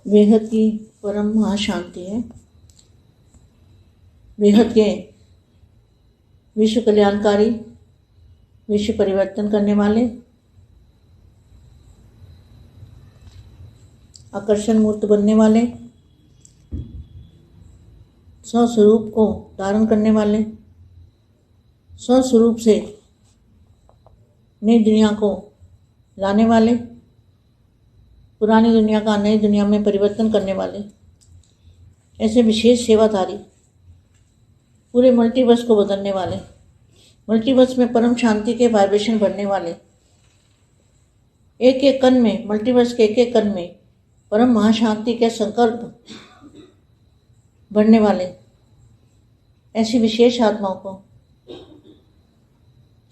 बेहद की परम महाशांति है। बेहद के विश्व कल्याणकारी, विश्व परिवर्तन करने वाले, आकर्षण मूर्त बनने वाले, स्वस्वरूप को धारण करने वाले, स्वस्वरूप से नई दुनिया को लाने वाले, पुरानी दुनिया का नई दुनिया में परिवर्तन करने वाले, ऐसे विशेष सेवाधारी, पूरे मल्टीवर्स को बदलने वाले, मल्टीवर्स में परम शांति के वाइब्रेशन बढ़ने वाले, एक एक कण में, मल्टीवर्स के एक एक कण में परम महाशांति के संकल्प बढ़ने वाले, ऐसी विशेष आत्माओं को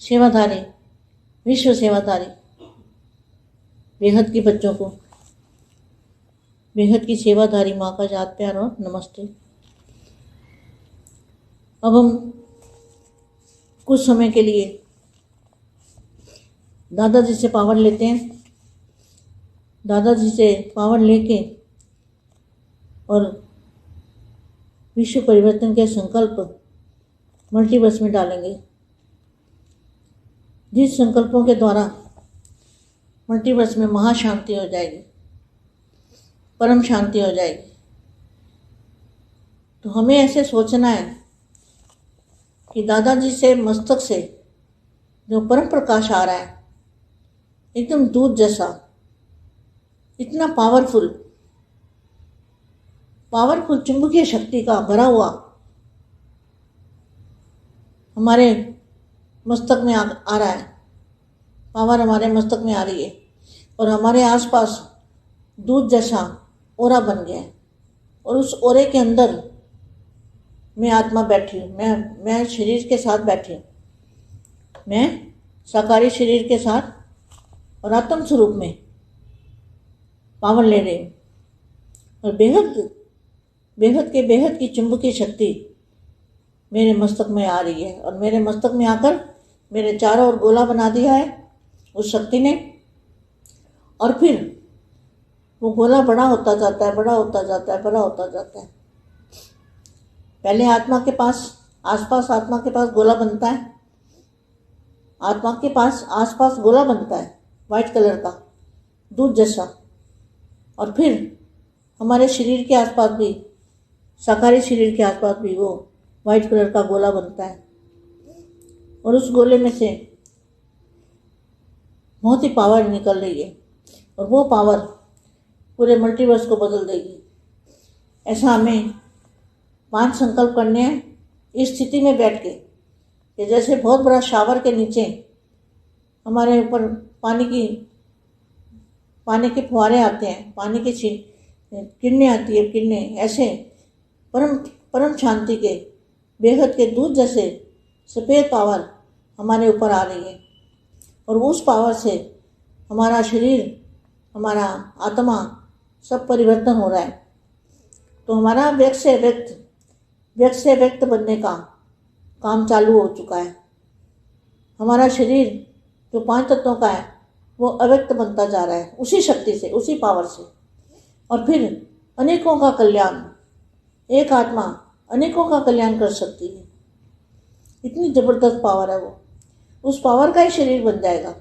सेवाधारी, विश्व सेवाधारी, बेहद के बच्चों को बेहद की सेवाधारी माँ का याद प्यार और नमस्ते। अब हम कुछ समय के लिए दादाजी से पावर लेते हैं। दादाजी से पावर लेके और विश्व परिवर्तन के संकल्प मल्टीवर्स में डालेंगे, जिस संकल्पों के द्वारा मल्टीवर्स में महाशांति हो जाएगी, परम शांति हो जाएगी। तो हमें ऐसे सोचना है कि दादाजी से मस्तक से जो परम प्रकाश आ रहा है, एकदम दूध जैसा, इतना पावरफुल चुंबकीय शक्ति का भरा हुआ हमारे मस्तक में आ रहा है। पावर हमारे मस्तक में आ रही है और हमारे आसपास दूध जैसा ओरा बन गया है। और उस ओरे के अंदर मैं आत्मा बैठी हूँ, मैं शरीर के साथ बैठी हूँ, मैं साकारी शरीर के साथ और आत्म स्वरूप में पावर ले रही हूँ। और बेहद की चुंबकीय शक्ति मेरे मस्तक में आ रही है और मेरे मस्तक में आकर मेरे चारों ओर गोला बना दिया है उस शक्ति ने। और फिर वो गोला बड़ा होता जाता है, बड़ा होता जाता है, बड़ा होता जाता है। पहले आत्मा के पास, आसपास आत्मा के पास गोला बनता है, आत्मा के पास आसपास गोला बनता है वाइट कलर का, दूध जैसा। और फिर हमारे शरीर के आसपास भी, साकारी शरीर के आसपास भी वो वाइट कलर का गोला बनता है। और उस गोले में से बहुत ही पावर निकल रही है और वो पावर पूरे मल्टीवर्स को बदल देगी। ऐसा हमें 5 संकल्प करने हैं इस स्थिति में बैठ के कि जैसे बहुत बड़ा शावर के नीचे हमारे ऊपर पानी के फुहारे आते हैं, पानी की किरणें आती है, किरणें ऐसे परम शांति के, बेहद के दूध जैसे सफ़ेद पावर हमारे ऊपर आ रही है। और उस पावर से हमारा शरीर, हमारा आत्मा सब परिवर्तन हो रहा है। तो हमारा व्यक्त से व्यक्त बनने का काम चालू हो चुका है। हमारा शरीर जो 5 तत्वों का है वो अव्यक्त बनता जा रहा है उसी शक्ति से, उसी पावर से। और फिर अनेकों का कल्याण, एक आत्मा अनेकों का कल्याण कर सकती है। इतनी ज़बरदस्त पावर है वो। उस पावर का ही शरीर बन जाएगा।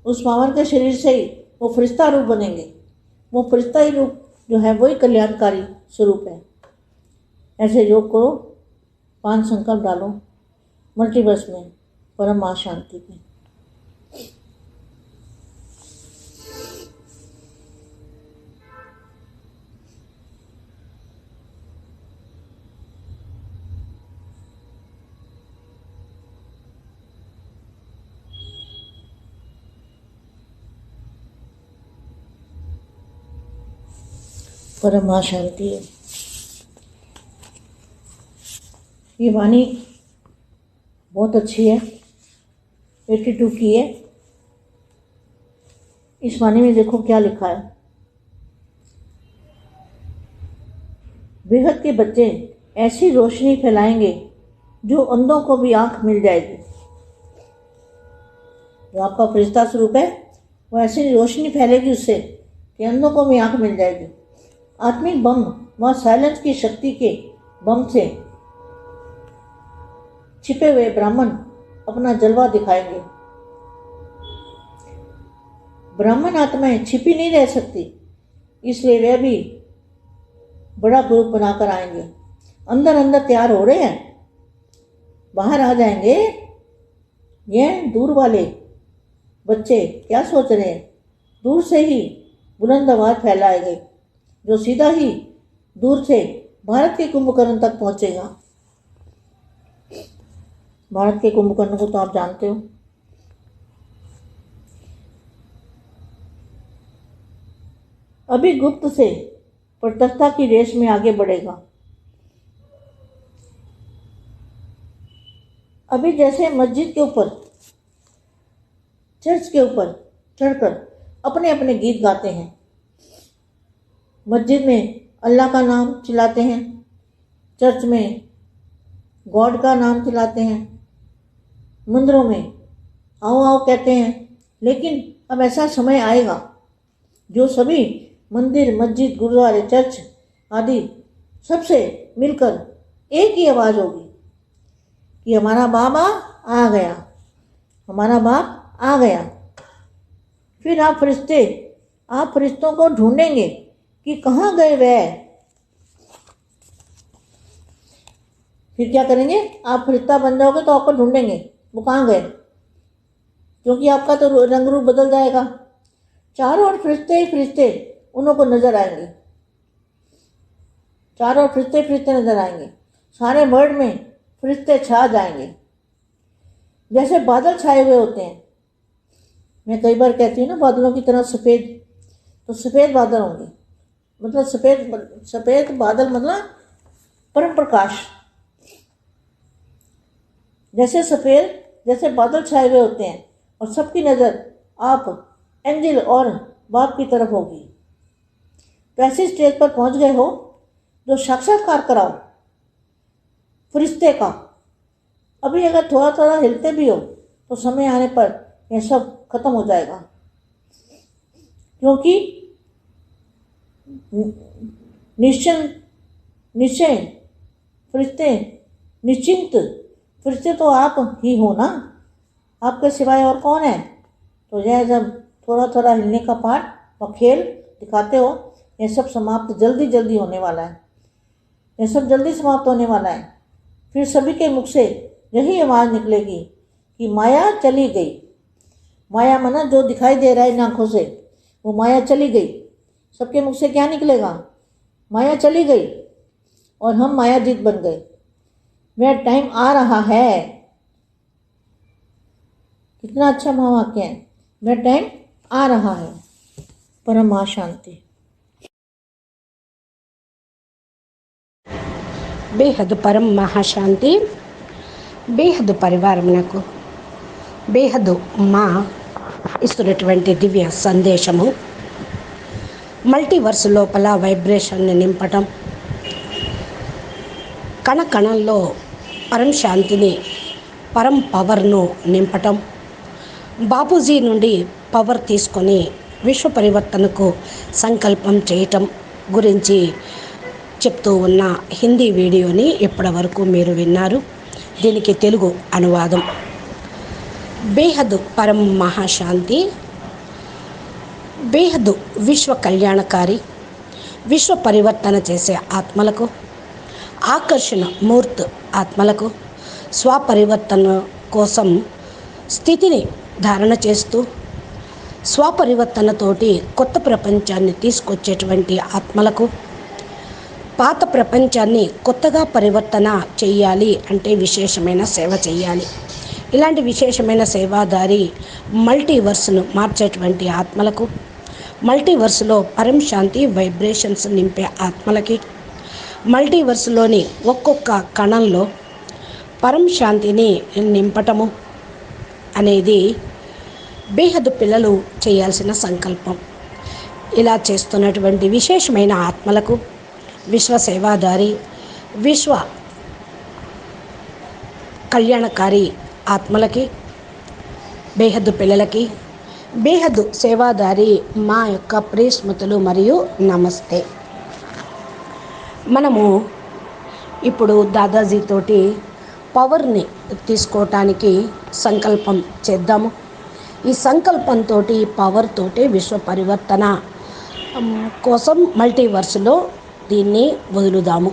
उस पावर के शरीर से ही वो फरिश्ता रूप बनेंगे। वो फरिश्ता ही रूप जो है वही कल्याणकारी स्वरूप है। ऐसे योग करो, 5 संकल्प डालो मल्टीवर्स में परम महाशांति में। परम महाशांति है। ये वाणी बहुत अच्छी है, 82 की है। इस वाणी में देखो क्या लिखा है। बेहद के बच्चे ऐसी रोशनी फैलाएंगे जो अंधों को भी आंख मिल जाएगी। जो आपका फरिश्ता स्वरूप है वो ऐसी रोशनी फैलेगी उससे कि अंधों को भी आंख मिल जाएगी। आत्मिक बम व साइलेंस की शक्ति के बम से छिपे हुए ब्राह्मण अपना जलवा दिखाएंगे। ब्राह्मण आत्माएं छिपी नहीं रह सकती, इसलिए वे भी बड़ा ग्रुप बनाकर आएंगे। अंदर अंदर तैयार हो रहे हैं, बाहर आ जाएंगे। ये दूर वाले बच्चे क्या सोच रहे हैं? दूर से ही बुलंद आवाज फैलाएंगे, जो सीधा ही दूर से भारत के कुंभकर्ण तक पहुंचेगा। भारत के कुंभकर्ण को तो आप जानते हो। अभी गुप्त से प्रत्यक्षता की रेस में आगे बढ़ेगा। अभी जैसे मस्जिद के ऊपर, चर्च के ऊपर चढ़कर अपने अपने गीत गाते हैं, मस्जिद में अल्लाह का नाम चिल्लाते हैं, चर्च में गॉड का नाम चिल्लाते हैं, मंदिरों में आओ आओ कहते हैं। लेकिन अब ऐसा समय आएगा जो सभी मंदिर, मस्जिद, गुरुद्वारे, चर्च आदि सबसे मिलकर एक ही आवाज़ होगी कि हमारा बाबा आ गया, हमारा बाप आ गया। फिर आप फरिश्तों को ढूंढेंगे कि कहाँ गए वह। फिर क्या करेंगे? आप फरिश्ता बन जाओगे तो आपको ढूंढेंगे वो कहाँ गए, क्योंकि आपका तो रंग रूप बदल जाएगा। चारों ओर फरिश्ते ही फरिश्ते उन्हों को नजर आएंगे, चारों फरिश्ते फरिश्ते नजर आएंगे। सारे वर्ल्ड में फरिश्ते छा जाएंगे, जैसे बादल छाए हुए होते हैं। मैं कई बार कहती हूँ ना, बादलों की तरह सफ़ेद, तो सफ़ेद बादल होंगे, मतलब सफ़ेद बादल मतलब परम प्रकाश। जैसे बादल छाए हुए होते हैं और सबकी नज़र आप एंजल और बाप की तरफ होगी। तो ऐसी स्टेज पर पहुंच गए हो जो साक्षात्कार कराओ फरिश्ते का। अभी अगर थोड़ा थोड़ा हिलते भी हो तो समय आने पर यह सब खत्म हो जाएगा, क्योंकि निश्चय निश्चिंत फरिश्ते तो आप ही हो ना, आपके सिवाय और कौन है। तो यह जब थोड़ा थोड़ा हिलने का पाठ और खेल दिखाते हो, यह सब समाप्त जल्दी होने वाला है, यह सब जल्दी समाप्त होने वाला है। फिर सभी के मुख से यही आवाज़ निकलेगी कि माया चली गई। माया माना जो दिखाई दे रहा है इन आँखों से, वो माया चली गई। सबके मुख से क्या निकलेगा? माया चली गई और हम मायाजीत बन गए। वह टाइम आ रहा है। कितना अच्छा महावाक्य है, वह टाइम आ रहा है। परम महाशांति। బేహద్దు పరం మహాశాంతి. బేహద్దు పరివారమునకు బేహద్దు మా ఇస్తున్నటువంటి దివ్య సందేశము మల్టీవర్స్ లోపల వైబ్రేషన్ని నింపటం, కణకణంలో పరం శాంతిని, పరం పవర్ను నింపటం, బాపూజీ నుండి పవర్ తీసుకొని విశ్వ పరివర్తనకు సంకల్పం చేయటం గురించి చెప్తూ ఉన్న హిందీ వీడియోని ఇప్పటివరకు మీరు విన్నారు. దీనికి తెలుగు అనువాదం. బేహద్ పరం మహాశాంతి, బేహద్ విశ్వ కళ్యాణకారి, విశ్వ పరివర్తన చేసే ఆత్మలకు, ఆకర్షణ మూర్త్ ఆత్మలకు, స్వపరివర్తన కోసం స్థితిని ధారణ చేస్తూ స్వపరివర్తనతోటి కొత్త ప్రపంచాన్ని తీసుకొచ్చేటువంటి ఆత్మలకు, పాత ప్రపంచాన్ని కొత్తగా పరివర్తన చెయ్యాలి అంటే విశేషమైన సేవ చెయ్యాలి. ఇలాంటి విశేషమైన సేవాదారి మల్టీవర్స్ను మార్చేటువంటి ఆత్మలకు, మల్టీవర్స్లో పరం శాంతి వైబ్రేషన్స్ నింపే ఆత్మలకి, మల్టీవర్స్లోని ఒక్కొక్క కణంలో పరం శాంతిని నింపటము అనేది బేహద్దు పిల్లలు చేయాల్సిన సంకల్పం. ఇలా చేస్తున్నటువంటి విశేషమైన ఆత్మలకు, విశ్వ సేవాదారి, విశ్వ కళ్యాణకారి ఆత్మలకి, బేహద్దు పిల్లలకి, బేహద్దు సేవాదారి మా యొక్క ప్రియ స్మృతులు మరియు నమస్తే. మనము ఇప్పుడు దాదాజీ తోటి పవర్ని తీసుకోవటానికి సంకల్పం చేద్దాము. ఈ సంకల్పంతో పవర్ తోటి విశ్వ పరివర్తన కోసం మల్టీవర్స్లో దీన్ని వదులుదాము.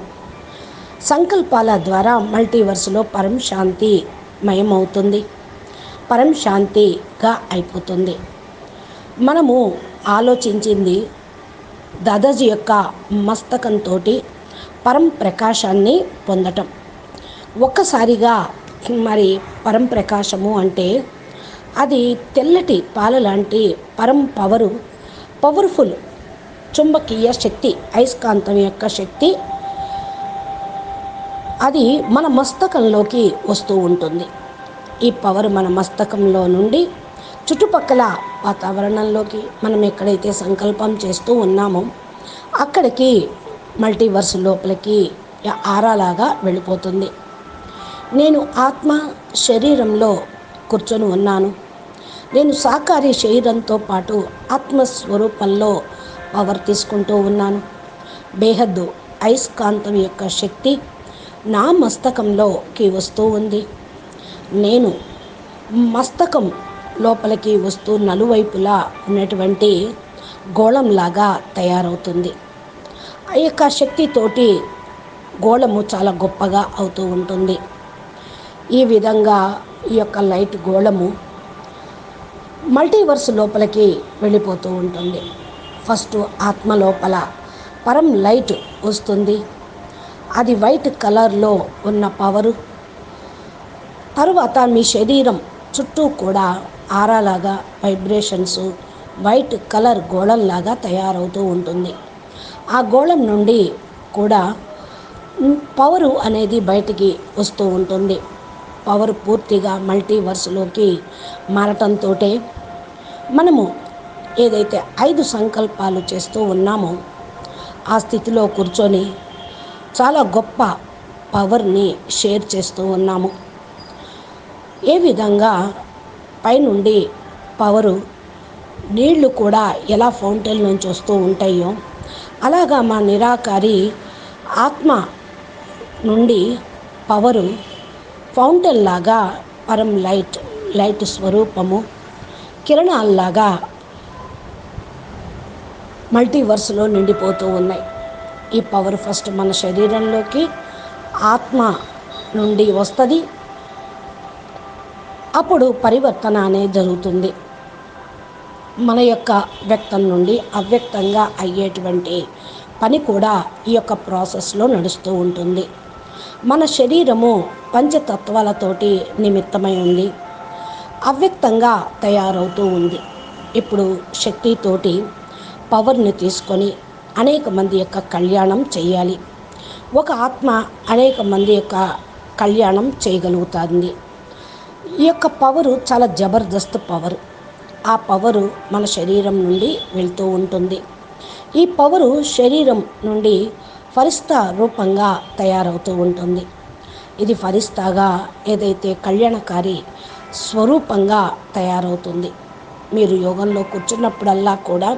సంకల్పాల ద్వారా మల్టీవర్స్లో పరం శాంతి మయమవుతుంది, పరం శాంతిగా అయిపోతుంది. మనము ఆలోచించింది దాదాజీ యొక్క మస్తకంతో పరం ప్రకాశాన్ని పొందటం. ఒక్కసారిగా మరి పరం ప్రకాశము అంటే అది తెల్లటి పాల లాంటి పరం పవర్ఫుల్ చుంబకీయ శక్తి, అయస్కాంతం యొక్క శక్తి అది మన మస్తకంలోకి వస్తూ ఉంటుంది. ఈ పవర్ మన మస్తకంలో నుండి చుట్టుపక్కల వాతావరణంలోకి మనం ఎక్కడైతే సంకల్పం చేస్తూ ఉన్నామో అక్కడికి మల్టీవర్స్ లోపలికి ఆరాలాగా వెళ్ళిపోతుంది. నేను ఆత్మ శరీరంలో కూర్చొని ఉన్నాను. నేను సాకారి శరీరంతో పాటు ఆత్మస్వరూపంలో పవర్ తీసుకుంటూ ఉన్నాను. బేహద్దు అయస్కాంతం యొక్క శక్తి నా మస్తకంలోకి వస్తూ ఉంది. నేను మస్తకం లోపలికి వస్తూ నలువైపులా ఉన్నటువంటి గోళంలాగా తయారవుతుంది. ఆ యొక్క శక్తితోటి గోళము చాలా గొప్పగా అవుతూ ఉంటుంది. ఈ విధంగా ఈ యొక్క లైట్ గోళము మల్టీవర్స్ లోపలికి వెళ్ళిపోతూ ఉంటుంది. ఫస్ట్ ఆత్మ లోపల పరం లైట్ వస్తుంది. అది వైట్ కలర్లో ఉన్న పవరు. తరువాత మీ శరీరం చుట్టూ కూడా ఆరాలాగా వైబ్రేషన్స్ వైట్ కలర్ గోళంలాగా తయారవుతూ ఉంటుంది. ఆ గోళం నుండి కూడా పవరు అనేది బయటికి వస్తూ ఉంటుంది. పవర్ పూర్తిగా మల్టీవర్స్లోకి మారటంతో మనము ఏదైతే 5 సంకల్పాలు చేస్తూ ఉన్నామో ఆ స్థితిలో కూర్చొని చాలా గొప్ప పవర్ని షేర్ చేస్తూ ఉన్నాము. ఏ విధంగా పైనుండి పవరు నీళ్లు కూడా ఎలా ఫౌంటైన్ నుంచి వస్తూ ఉంటాయో అలాగా మా నిరాకారి ఆత్మ నుండి పవరు ఫౌంటైన్ లాగా పరం లైట్ స్వరూపము కిరణాల్లాగా మల్టీవర్స్లో నిండిపోతూ ఉన్నాయి. ఈ పవర్ ఫస్ట్ మన శరీరంలోకి ఆత్మ నుండి వస్తుంది. అప్పుడు పరివర్తన అనేది జరుగుతుంది. మన యొక్క వ్యక్తం నుండి అవ్యక్తంగా అయ్యేటువంటి పని కూడా ఈ యొక్క ప్రాసెస్లో నడుస్తూ ఉంటుంది. మన శరీరము పంచతత్వాలతోటి నిమిత్తమై ఉంది, అవ్యక్తంగా తయారవుతూ ఉంది. ఇప్పుడు శక్తితోటి పవర్ని తీసుకొని అనేక మంది యొక్క కళ్యాణం చేయాలి. ఒక ఆత్మ అనేక మంది యొక్క కళ్యాణం చేయగలుగుతుంది. ఈ యొక్క పవరు చాలా జబర్దస్త్ పవరు. ఆ పవరు మన శరీరం నుండి వెళ్తూ ఉంటుంది. ఈ పవరు శరీరం నుండి ఫరిస్తా రూపంగా తయారవుతూ ఉంటుంది. ఇది ఫరిస్తాగా ఏదైతే కళ్యాణకారి స్వరూపంగా తయారవుతుంది. మీరు యోగంలో కూర్చున్నప్పుడల్లా కూడా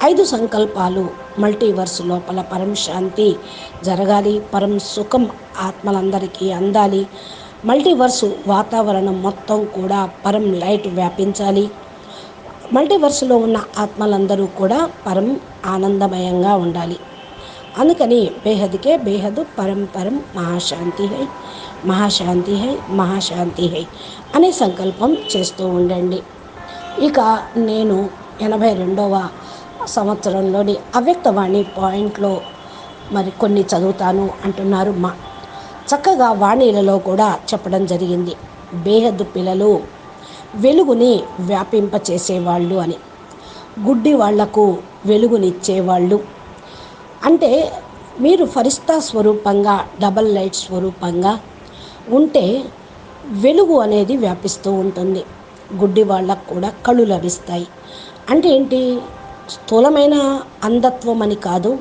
5 సంకల్పాలు మల్టీవర్స్ లోపల పరం శాంతి జరగాలి, పరం సుఖం ఆత్మలందరికీ అందాలి, మల్టీవర్సు వాతావరణం మొత్తం కూడా పరం లైట్ వ్యాపించాలి, మల్టీవర్స్లో ఉన్న ఆత్మలందరూ కూడా పరం ఆనందమయంగా ఉండాలి. అందుకని బేహద్కే బేహద్ పరం పరం మహాశాంతి హై, మహాశాంతి హై, మహాశాంతి హై అనే సంకల్పం చేస్తూ ఉండండి. ఇక నేను 82వ సంవత్సరంలోని అవ్యక్తవాణి పాయింట్లో మరి కొన్ని చదువుతాను అంటున్నారు. చక్కగా వాణీలలో కూడా చెప్పడం జరిగింది. బేహద్దు పిల్లలు వెలుగుని వ్యాపింపచేసేవాళ్ళు అని, గుడ్డి వాళ్లకు వెలుగునిచ్చేవాళ్ళు. అంటే మీరు ఫరిస్తా స్వరూపంగా డబల్ లైట్ స్వరూపంగా ఉంటే వెలుగు అనేది వ్యాపిస్తూ ఉంటుంది. గుడ్డి వాళ్ళకు కూడా కళ్ళు లభిస్తాయి. అంటే ఏంటి? స్థూలమైన అంధత్వం అని కాదు,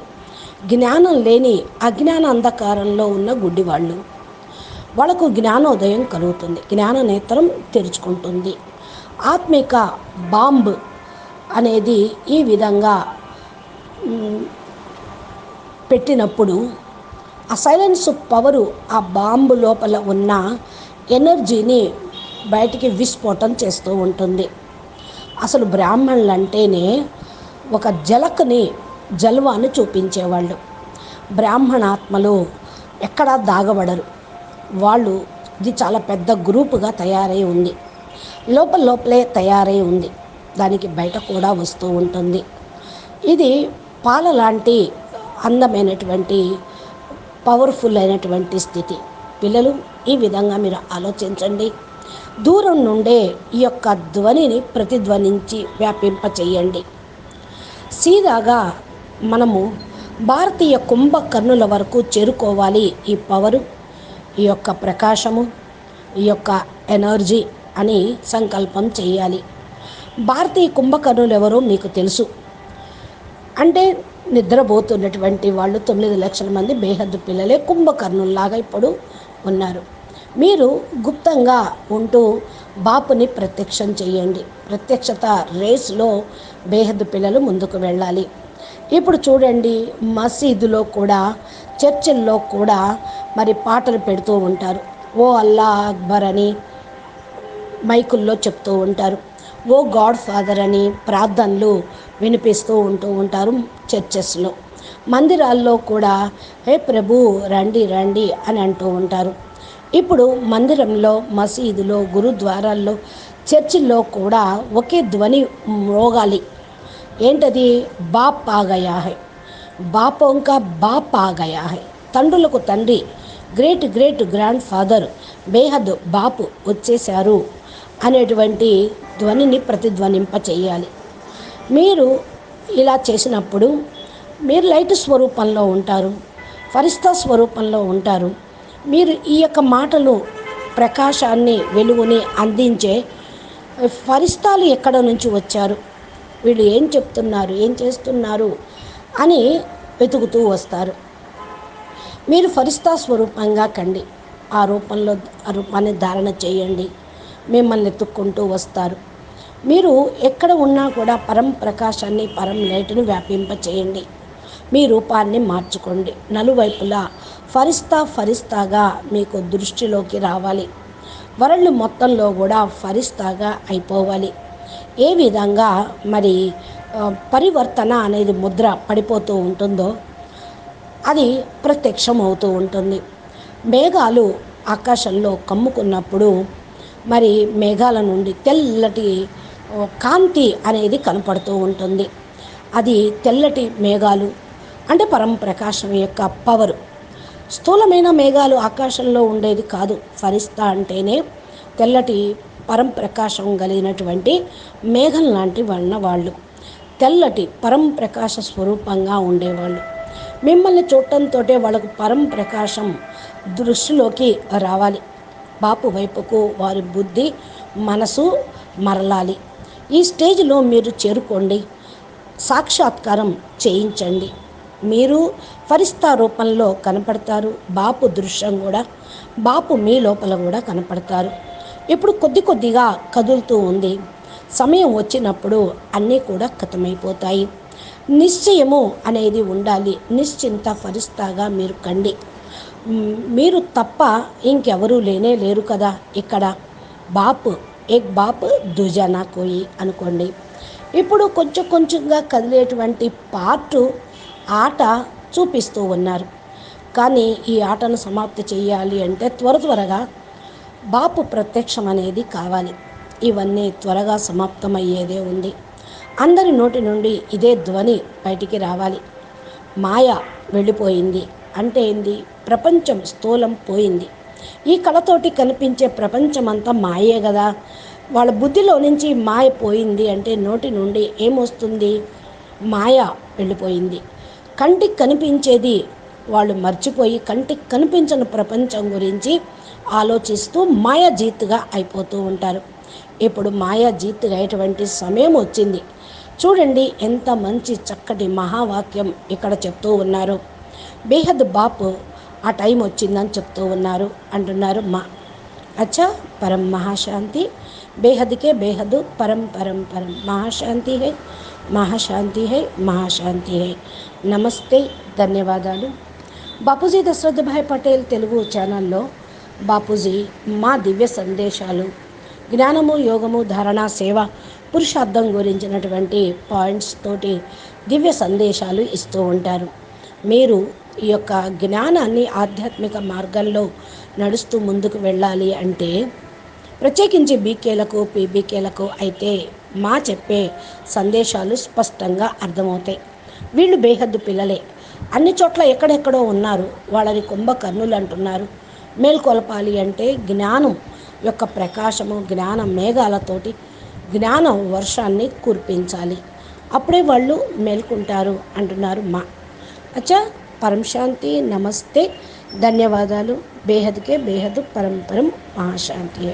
జ్ఞానం లేని అజ్ఞాన అంధకారంలో ఉన్న గుడ్డి వాళ్ళకు జ్ఞానోదయం కలుగుతుంది, జ్ఞాన నేత్రం తెరుచుకుంటుంది. ఆత్మిక బాంబ్ అనేది ఈ విధంగా పెట్టినప్పుడు ఆ సైలెన్స్ పవరు ఆ బాంబు లోపల ఉన్న ఎనర్జీని బయటికి విస్ఫోటం చేస్తూ ఉంటుంది. అసలు బ్రాహ్మణులు అంటేనే ఒక జలక్ని జల్వాన్ని చూపించేవాళ్ళు. బ్రాహ్మణాత్మలు ఎక్కడా దాగబడరు. వాళ్ళు ఇది చాలా పెద్ద గ్రూపుగా తయారై ఉంది, లోపలే తయారై ఉంది, దానికి బయట కూడా వస్తూ ఉంటుంది. ఇది పాల లాంటి అందమైనటువంటి పవర్ఫుల్ అయినటువంటి స్థితి. పిల్లలు, ఈ విధంగా మీరు ఆలోచించండి. దూరం నుండే ఈ యొక్క ధ్వనిని ప్రతిధ్వనించి వ్యాపింప చేయండి. సీదాగా మనము భారతీయ కుంభకర్ణుల వరకు చేరుకోవాలి. ఈ పవరు, ఈ యొక్క ప్రకాశము, ఈ యొక్క ఎనర్జీ అని సంకల్పం చేయాలి. భారతీయ కుంభకర్ణులు ఎవరో మీకు తెలుసు. అంటే నిద్రపోతున్నటువంటి వాళ్ళు 9 లక్షల మంది బేహద్దు పిల్లలే కుంభకర్ణుల్లాగా ఇప్పుడు ఉన్నారు. మీరు గుప్తంగా ఉంటూ బాపుని ప్రత్యక్షం చేయండి. ప్రత్యక్షత రేస్లో బేహద్దు పిల్లలు ముందుకు వెళ్ళాలి. ఇప్పుడు చూడండి, మసీదులో కూడా, చర్చిల్లో కూడా మరి పాటలు పెడుతూ ఉంటారు. ఓ అల్లా అక్బర్ అని మైకుల్లో చెప్తూ ఉంటారు. ఓ గాడ్ ఫాదర్ అని ప్రార్థనలు వినిపిస్తూ ఉంటారు. చర్చెస్లో, మందిరాల్లో కూడా హే ప్రభు రండి రండి అని అంటూ ఉంటారు. ఇప్పుడు మందిరంలో, మసీదులో, గురుద్వారాల్లో, చర్చిల్లో కూడా ఒకే ధ్వని మోగాలి. ఏంటది? బాప్ ఆ గయా హై, బాపోంకా బాప్ ఆ గయా హై. తండ్రులకు తండ్రి, గ్రేట్ గ్రేట్ గ్రాండ్ ఫాదర్, బేహద్ బాపు వచ్చేశారు అనేటువంటి ధ్వనిని ప్రతిధ్వనింప చేయాలి. మీరు ఇలా చేసినప్పుడు మీరు లైట్ స్వరూపంలో ఉంటారు, ఫరిస్తా స్వరూపంలో ఉంటారు. మీరు ఈ యొక్క మాటలు, ప్రకాశాన్ని, వెలుగుని అందించే ఫరిస్తాలు ఎక్కడ నుంచి వచ్చారు, వీళ్ళు ఏం చెప్తున్నారు, ఏం చేస్తున్నారు అని వెతుకుతూ వస్తారు. మీరు ఫరిస్తా స్వరూపంగా కండి. ఆ రూపాన్ని ధారణ చేయండి. మిమ్మల్ని ఎత్తుక్కుంటూ వస్తారు. మీరు ఎక్కడ ఉన్నా కూడా పరం ప్రకాశాన్ని, పరం లైట్ని చేయండి. మీ రూపాన్ని మార్చుకోండి. నలువైపులా ఫరిస్తాగా మీకు దృష్టిలోకి రావాలి. వరల్డ్ మొత్తంలో కూడా ఫరిస్తాగా అయిపోవాలి. ఏ విధంగా మరి పరివర్తన అనేది ముద్ర పడిపోతూ ఉంటుందో అది ప్రత్యక్షం అవుతూ ఉంటుంది. మేఘాలు ఆకాశంలో కమ్ముకున్నప్పుడు మరి మేఘాల నుండి తెల్లటి కాంతి అనేది కనపడుతూ ఉంటుంది. అది తెల్లటి మేఘాలు అంటే పరంప్రకాశం యొక్క పవరు. స్థూలమైన మేఘాలు ఆకాశంలో ఉండేది కాదు. ఫరిస్తా అంటేనే తెల్లటి పరంప్రకాశం కలిగినటువంటి మేఘం లాంటి వాళ్ళు, తెల్లటి పరంప్రకాశ స్వరూపంగా ఉండేవాళ్ళు. మిమ్మల్ని చూడటంతో వాళ్ళకు పరంప్రకాశం దృష్టిలోకి రావాలి. బాపు వైపుకు వారి బుద్ధి, మనసు మరలాలి. ఈ స్టేజ్లో మీరు చేరుకోండి. సాక్షాత్కారం చేయించండి. మీరు ఫరిస్తా రూపంలో కనపడతారు. బాపు దృశ్యం కూడా, బాపు మీ లోపల కూడా కనపడతారు. ఇప్పుడు కొద్దిగా కదులుతూ ఉంది. సమయం వచ్చినప్పుడు అన్నీ కూడా ఖతమైపోతాయి. నిశ్చయము అనేది ఉండాలి. నిశ్చింత ఫరిస్తాగా మీరు కండి. మీరు తప్ప ఇంకెవరూ లేరు కదా ఇక్కడ. బాపు ఏక్ బాప్ దుజనా కోయి అనుకోండి. ఇప్పుడు కొంచెంగా కదిలేటువంటి ఆట చూపిస్తూ ఉన్నారు. కానీ ఈ ఆటను సమాప్తి చేయాలి అంటే త్వరగా బాపు ప్రత్యక్షం అనేది కావాలి. ఇవన్నీ త్వరగా సమాప్తమయ్యేదే ఉంది. అందరి నోటి నుండి ఇదే ధ్వని బయటికి రావాలి. మాయ వెళ్ళిపోయింది అంటే ఏంది? ప్రపంచం స్థూలం పోయింది. ఈ కళతోటి కనిపించే ప్రపంచమంతా మాయే కదా. వాళ్ళ బుద్ధిలో నుంచి మాయ పోయింది అంటే నోటి నుండి ఏమొస్తుంది? మాయ వెళ్ళిపోయింది. కంటికి కనిపించేది వాళ్ళు మర్చిపోయి కంటికి కనిపించని ప్రపంచం గురించి ఆలోచిస్తూ మాయాజీత్గా అయిపోతూ ఉంటారు. ఇప్పుడు మాయాజీత్గా అయ్యేటువంటి సమయం వచ్చింది. చూడండి ఎంత మంచి చక్కటి మహావాక్యం ఇక్కడ చెప్తూ ఉన్నారు. బేహద్ బాపు ఆ టైం వచ్చిందని చెప్తూ అంటున్నారు. అచ్చా పరం మహాశాంతి, బేహద్కే బేహద్ పరం పరం పరం మహాశాంతి హై, మహాశాంతి హై, మహాశాంతి హై. నమస్తే, ధన్యవాదాలు. బాపూజీ దశరథ్ భాయ్ పటేల్ తెలుగు ఛానల్లో బాపూజీ మా దివ్య సందేశాలు, జ్ఞానము, యోగము, ధారణ, సేవ, పురుషార్థం గురించినటువంటి పాయింట్స్ తోటి దివ్య సందేశాలు ఇస్తూ ఉంటారు. మీరు ఈ యొక్క జ్ఞానాన్ని ఆధ్యాత్మిక మార్గంలో నడుస్తూ ముందుకు వెళ్ళాలి అంటే, ప్రత్యేకించి బీకేలకు, పీబీకేలకు అయితే మా చెప్పే సందేశాలు స్పష్టంగా అర్థమవుతాయి. వీళ్ళు బేహద్దు పిల్లలే, అన్ని చోట్ల ఎక్కడెక్కడో ఉన్నారు, వాళ్ళని కుంభకర్ణులు అంటున్నారు. మేల్కొల్పాలి అంటే జ్ఞానం యొక్క ప్రకాశము, జ్ఞాన మేఘాలతోటి జ్ఞానం వర్షాన్ని కురిపించాలి, అప్పుడే వాళ్ళు మేల్కుంటారు అంటున్నారు మా. అచ్చా, పరం శాంతి, నమస్తే, ధన్యవాదాలు. బేహద్కే బేహద్, పరం పరం మహాశాంతి.